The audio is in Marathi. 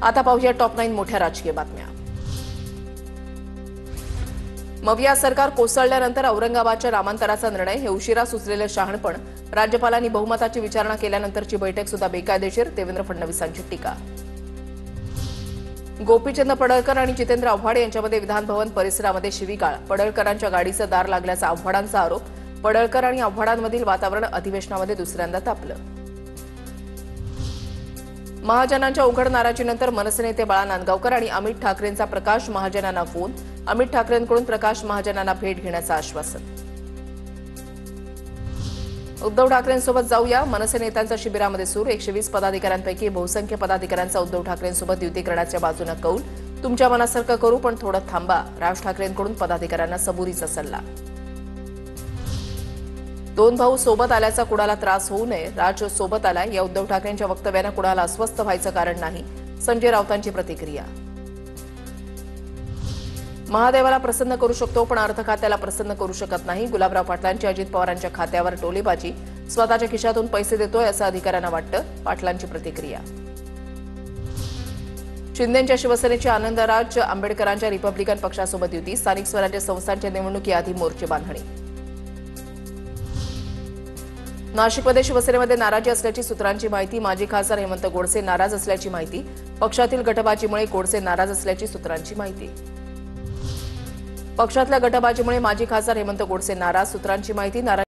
आता पाहूया टॉप 9 मोठ्या राजकीय बातम्या। मविया सरकार कोसळल्यानंतर औरंगाबादच्या नामांतराचा निर्णय हे उशिरा सुचलेलं शहाणपण, राज्यपालांनी बहुमताची विचारणा केल्यानंतरची बैठक सुद्धा बेकायदेशीर, देवेंद्र फडणवीसांची टीका। गोपीचंद पडळकर आणि जितेंद्र आव्हाड यांच्यामध्ये विधानभवन परिसरामध्ये शिवीगाळ, पडळकरांच्या गाडीचं दार लागल्याचा आव्हाडांचा आरोप। पडळकर आणि आव्हाडांमधील वातावरण अधिवेशनामध्ये दुसऱ्यांदा तापलं। महाजनांच्या उघड नाराजीनंतर मनसे नेते बाळा नांदगावकर आणि अमित ठाकरेंचा प्रकाश महाजनांना फोन, अमित ठाकरेंकडून प्रकाश महाजनांना भेट घेण्याचं आश्वासन। उद्धव ठाकरेंसोबत जाऊया, मनसे नेत्यांचा शिबिरामध्ये सूर, 120 पदाधिकाऱ्यांपैकी बहुसंख्य पदाधिकाऱ्यांचा उद्धव ठाकरेंसोबत युती करण्याच्या बाजूने कौल, तुमच्या मनासारखं करू पण थोडं थांबा, राज ठाकरेंकडून पदाधिकाऱ्यांना सबुरीचा सल्ला। दोन भाऊ सोबत आल्याचा कुणाला त्रास होऊ नये, राज सोबत आलाय या उद्धव ठाकरेंच्या वक्तव्याने कुणाला अस्वस्थ व्हायचं कारण नाही, संजय राऊतांची प्रतिक्रिया। महादेवाला प्रसन्न करू शकतो पण अर्थ खात्याला प्रसन्न करू शकत नाही, गुलाबराव पाटलांची अजित पवारांच्या खात्यावर टोलेबाजी, स्वतःच्या खिशातून पैसे देतोय असं अधिकाऱ्यांना वाटतं, पाटलांची प्रतिक्रिया। शिंदेंच्या शिवसेनेची आनंदराज आंबेडकरांच्या रिपब्लिकन पक्षासोबत युती, स्थानिक स्वराज्य संस्थांच्या निवडणुकीआधी मोर्चे बांधणी। नाशिकमध्ये शिवसेनेमध्ये नाराजी असल्याची सूत्रांची माहिती, माजी खासदार हेमंत गोडसे नाराज असल्याची माहिती, पक्षातील गटबाजीमुळे गोडसे नाराज असल्याची सूत्रांची माहिती। पक्षातल्या गटबाजीमुळे माजी खासदार हेमंत गोडसे नाराज, सूत्रांची माहिती, नाराज